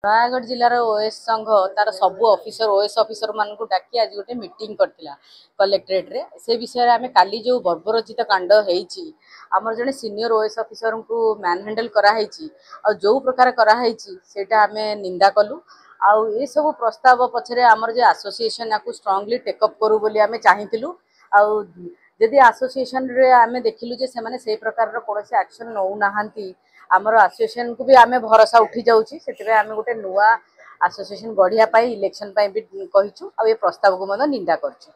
Nayagarh जिलार OS संघ तार सबू ऑफिसर ओएस ऑफिसर मान डाकी आज गोटे मीटिंग करथिला कलेक्ट्रेट रे से विषय रे आमे काली जो बर्बरचित कांड हेइची हमर जने सीनियर ओएस ऑफिसर को मैन हैंडल करा हेइची आ जो प्रकार करा हेइची सेटा आमे निंदा कलु आ ए सब प्रस्ताव पछरे हमर जे एसोसिएशन याकू स्ट्रांगली टेक अप करू बोली आमे चाहिथिलु आ जदि एसोसिएशन रे आमे देखिलु जे से माने से प्रकार रो कोनोसी एक्शन नौ नाहंती आमर एसोसिएशन को भी आमे भरोसा उठी जाउची सेतिबे आमे गोटे नुआ एसोसिएशन गढ़िया पाई इलेक्शन पाई भी कहिछु आ ए प्रस्ताव को मने निंदा करछु।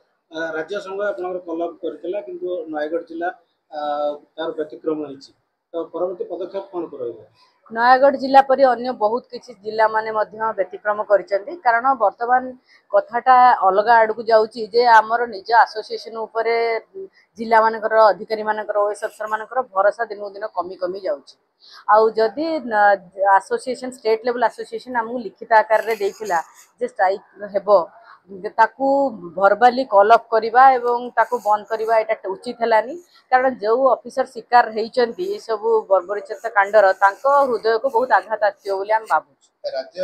राज्य संघ आपनकर कॉलअप करथिला किंतु नयागढ़ जिला तार व्यतिक्रम होईची तो परवर्ती पदक्षेप कोन करबो? नयागढ़ जिला परि अन्य बहुत किसी जिला माने मध्य व्यतिक्रम करिसेंती कारण वर्तमान कथाटा अलग आड़ को जाउची जे हमर निज एसोसिएशन उपरे जिला मानकर अधिकारी मानकर ओएस अफसर मानकर भरोसा दिन दिन कमी कमी जाउची आउ जदि एसोसिएशन स्टेट लेवल एसोसिएशन हमहु लिखित आकार रे देइथिला जे स्ट्राइक हेबो ताकू भर्बाली कॉल अप करवा एवं ताकू बंद करवा एटा उचित हेलानी कारण जो ऑफिसर शिकार हेइचंती ए सब बर्बरचित कांडर तांको हृदय को बहुत आघात आछियो बोली हम भाबुछु। राज्य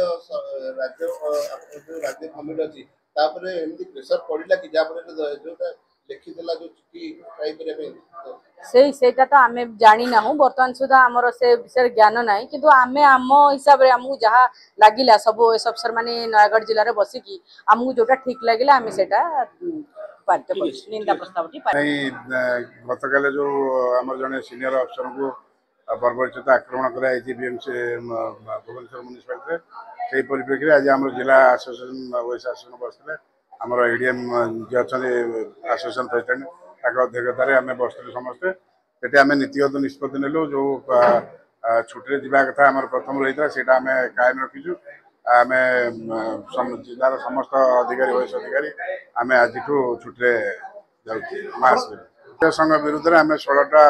राज्य राज्य कमिटी अछि तापरे एमती प्रेशर पड़िला कि जा पर जोटा लिखि देला जो चिठी ट्राई करे पे सेटा तो आमे जानी ना हूँ बर्तमान सुधा आमर से विषय ज्ञान ना किंतु आमे आम हिसाब रे आमु जहा लागिला सब ओएस अफसर माने नयागढ़ जिल्ला रे बसिकी आमु जोटा ठीक लागिला आमे सेटा पारित करछु निंदा प्रस्तावटी गतकाले जो आम जड़े सीनियर अफसर को बर्बरचित आक्रमण कराई बीएमसी भुवनेश्वर म्यूनिसिपालिटी से परिप्रेक्षी आज आम जिला एसोसिएशन ओएस एसोसिएशन बसते आमर एडीएम जी अच्छा एसोसिएशन प्रेसिडेंट अध्यक्षतार आम बसलु समस्ते से आम नीतिगत निष्पत्ति नेलु जो छुट्टी जावा कथा आम प्रथम रही है आम कायम रखीचु आम जिलार समस्त अधिकारी ओएस अधिकारी आम आज छुट्टी जास राज्य संघ विरुद्ध में आम 16टा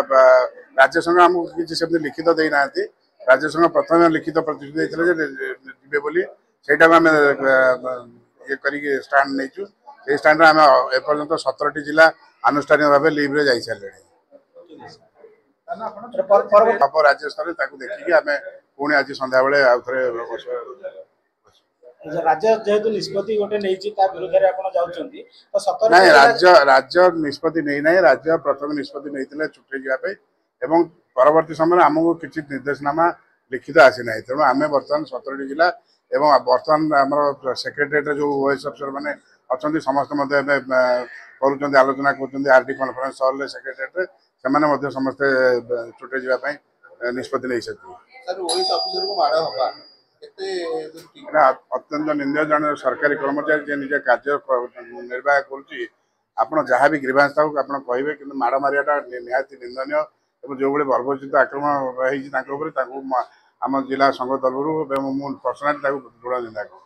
राज्य संघ आमको किसी लिखित देना राज्य संघ प्रथम लिखित प्रतिश्रुति जी बोली से ये करके स्टाण्ड नहीं से स्टाण्ड आम एपर्यंत 17टी जिला आनुष्ठानिक भाव लिव रे जाई सारे राज्य स्तर देखिए आम पुणी आज संध्या बेले आउ थे राज्य जेहेतु निष्पत्ति गोटे नेइची ता विरुद्ध रे आपण जाउचंती तो 17 नहीं राज्य निष्पत्ति नहीं ना राज्य प्रथम निष्पत्ति नहीं छुट्टी जावाई एवं परवर्ती समय आमको किसी निर्देशनामा लिखित आसी ना तेणु आम बर्तमान 17टी जिला एवं बर्तमान आम सेक्रेटेरिएट जो ओएस अफसर मैंने अच्छा समस्त कर आलोचना कर आरडी कॉन्फ्रेंस हॉल सेक्रेटेरिएट से समस्ते छुट्टी जावाई निष्पत्ति नहीं सकते अत्यंत निंदा जन सरकारी कर्मचारी जे निज कार्य निर्वाह कर जहाँ भी ग्रीवांस था कहे कि माड़ मारियाटा निहाती निंदनीय जो भाई बर्बरचित आक्रमण आम जिला संघ तरफ पर्सनाली दृढ़ निंदा कर।